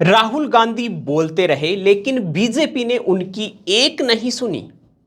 राहुल गांधी बोलते रहे लेकिन बीजेपी ने उनकी एक नहीं सुनी।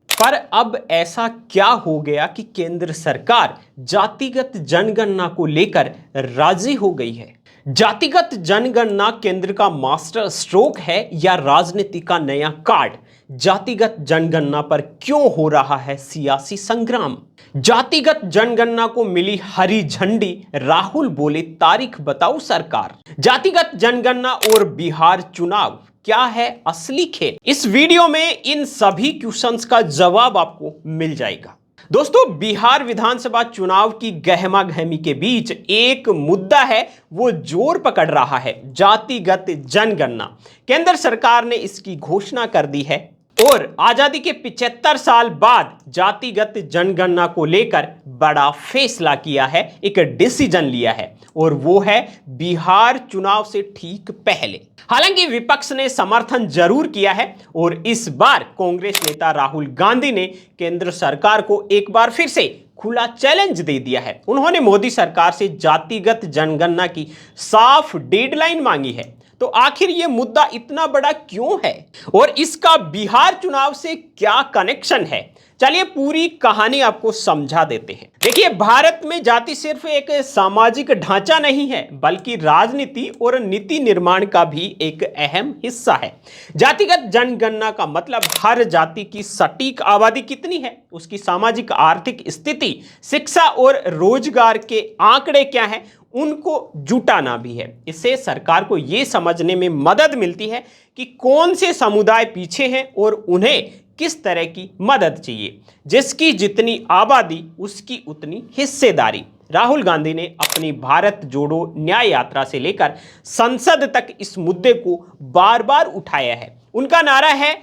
पर अब ऐसा क्या हो गया कि केंद्र सरकार जातिगत जनगणना को लेकर राजी हो गई है? जातिगत जनगणना केंद्र का मास्टर स्ट्रोक है या राजनीति का नया कार्ड? जातिगत जनगणना पर क्यों हो रहा है सियासी संग्राम? जातिगत जनगणना को मिली हरी झंडी, राहुल बोले तारीख बताओ सरकार। जातिगत जनगणना और बिहार चुनाव, क्या है असली खेल? इस वीडियो में इन सभी क्वेश्चंस का जवाब आपको मिल जाएगा। दोस्तों, बिहार विधानसभा चुनाव की गहमा गहमी के बीच एक मुद्दा है, वो जोर पकड़ रहा है, जातिगत जनगणना। केंद्र सरकार ने इसकी घोषणा कर दी है और आजादी के 75 साल बाद जातिगत जनगणना को लेकर बड़ा फैसला किया है, एक डिसीजन लिया है, और वो है बिहार चुनाव से ठीक पहले। हालांकि विपक्ष ने समर्थन जरूर किया है और इस बार कांग्रेस नेता राहुल गांधी ने केंद्र सरकार को एक बार फिर से खुला चैलेंज दे दिया है। उन्होंने मोदी सरकार से जातिगत जनगणना की साफ डेडलाइन मांगी है। तो आखिर यह मुद्दा इतना बड़ा क्यों है और इसका बिहार चुनाव से क्या कनेक्शन है? चलिए पूरी कहानी आपको समझा देते हैं। देखिए, भारत में जाति सिर्फ एक सामाजिक ढांचा नहीं है, बल्कि राजनीति और नीति निर्माण का भी एक अहम हिस्सा है। जातिगत जनगणना का मतलब हर जाति की सटीक आबादी कितनी है, उसकी सामाजिक आर्थिक स्थिति, शिक्षा और रोजगार के आंकड़े क्या हैं, उनको जुटाना भी है। इससे सरकार को यह समझने में मदद मिलती है कि कौन से समुदाय पीछे हैं और उन्हें किस तरह की मदद चाहिए। जिसकी जितनी आबादी उसकी उतनी हिस्सेदारी। राहुल गांधी ने अपनी भारत जोड़ो न्याय यात्रा से लेकर संसद तक इस मुद्दे को बार बार उठाया है। उनका नारा है,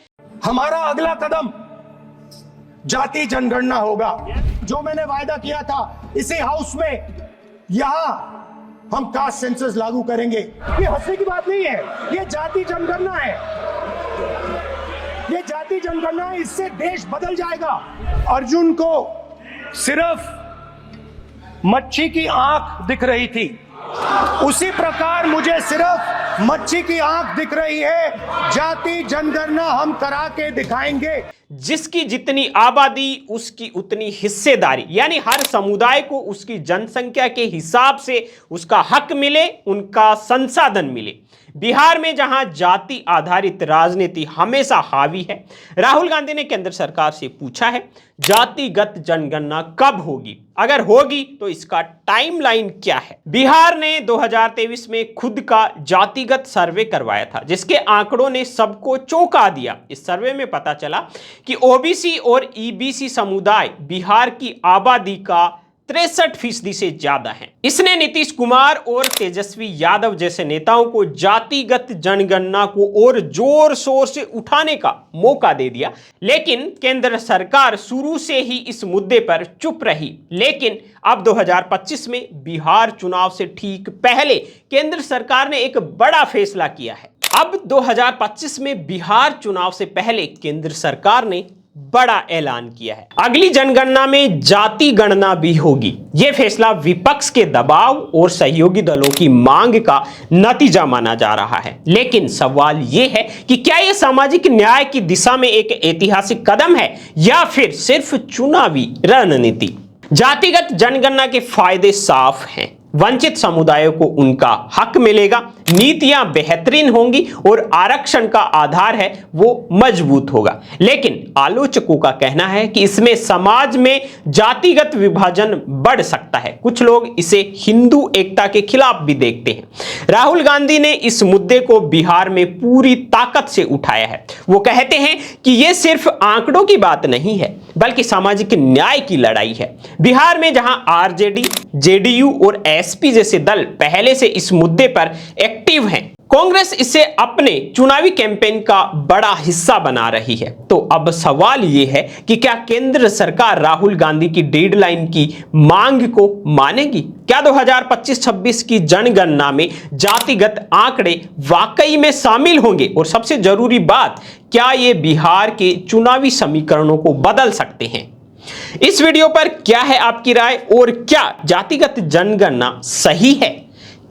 हमारा अगला कदम जाति जनगणना होगा। जो मैंने वायदा किया था इसी हाउस में, यहां हम कास्ट सेंसस लागू करेंगे। ये हंसने की बात नहीं है, ये जाति जनगणना है, ये जाति जनगणना है। इससे देश बदल जाएगा। अर्जुन को सिर्फ मच्छी की आंख दिख रही थी, उसी प्रकार मुझे सिर्फ मच्छी की आंख दिख रही है। जाति जनगणना हम करा के दिखाएंगे। जिसकी जितनी आबादी उसकी उतनी हिस्सेदारी, यानी हर समुदाय को उसकी जनसंख्या के हिसाब से उसका हक मिले, उनका संसाधन मिले। बिहार में जहां जाति आधारित राजनीति हमेशा हावी है, राहुल गांधी ने केंद्र सरकार से पूछा है, जातिगत जनगणना कब होगी? अगर होगी तो इसका टाइमलाइन क्या है? बिहार ने 2023 में खुद का जातिगत सर्वे करवाया था, जिसके आंकड़ों ने सबको चौंका दिया। इस सर्वे में पता चला कि ओबीसी और ईबीसी समुदाय बिहार की आबादी का 63% से ज्यादा है। इसने नीतीश कुमार और तेजस्वी यादव जैसे नेताओं को जातिगत जनगणना को और जोर शोर से उठाने का मौका दे दिया। लेकिन केंद्र सरकार शुरू से ही इस मुद्दे पर चुप रही। लेकिन अब 2025 में बिहार चुनाव से ठीक पहले केंद्र सरकार ने एक बड़ा फैसला किया है। अब 2025 में बिहार चुनाव से पहले केंद्र सरकार ने बड़ा ऐलान किया है, अगली जनगणना में जाति गणना भी होगी। यह फैसला विपक्ष के दबाव और सहयोगी दलों की मांग का नतीजा माना जा रहा है। लेकिन सवाल यह है कि क्या यह सामाजिक न्याय की दिशा में एक ऐतिहासिक कदम है या फिर सिर्फ चुनावी रणनीति? जातिगत जनगणना के फायदे साफ हैं। वंचित समुदायों को उनका हक मिलेगा, नीतियां बेहतरीन होंगी और आरक्षण का आधार है वो मजबूत होगा। लेकिन आलोचकों का कहना है कि इसमें समाज में जातिगत विभाजन बढ़ सकता है। कुछ लोग इसे हिंदू एकता के खिलाफ भी देखते हैं। राहुल गांधी ने इस मुद्दे को बिहार में पूरी ताकत से उठाया है। वो कहते हैं कि यह सिर्फ आंकड़ों की बात नहीं है, बल्कि सामाजिक न्याय की लड़ाई है। बिहार में जहां आरजेडी, जेडीयू और एसपी जैसे दल पहले से इस मुद्दे पर एक्टिव हैं, कांग्रेस इसे अपने चुनावी कैंपेन का बड़ा हिस्सा बना रही है। तो अब सवाल यह है कि क्या केंद्र सरकार राहुल गांधी की डेडलाइन की मांग को मानेगी? क्या 2025-26 की जनगणना में जातिगत आंकड़े वाकई में शामिल होंगे? और सबसे जरूरी बात, क्या ये बिहार के चुनावी समीकरणों को बदल सकते हैं? इस वीडियो पर क्या है आपकी राय और क्या जातिगत जनगणना सही है?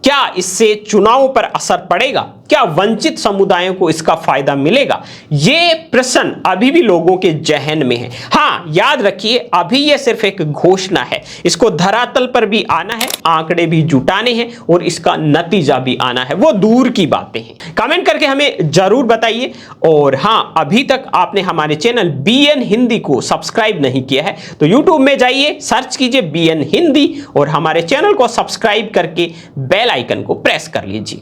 क्या इससे चुनावों पर असर पड़ेगा? क्या वंचित समुदायों को इसका फायदा मिलेगा? ये प्रश्न अभी भी लोगों के जहन में है। हाँ, याद रखिए, अभी ये सिर्फ एक घोषणा है, इसको धरातल पर भी आना है, आंकड़े भी जुटाने हैं और इसका नतीजा भी आना है, वो दूर की बातें हैं। कमेंट करके हमें जरूर बताइए। और हाँ, अभी तक आपने हमारे चैनल BN हिंदी को सब्सक्राइब नहीं किया है तो यूट्यूब में जाइए, सर्च कीजिए BN हिंदी और हमारे चैनल को सब्सक्राइब करके बेल आइकन को प्रेस कर लीजिए।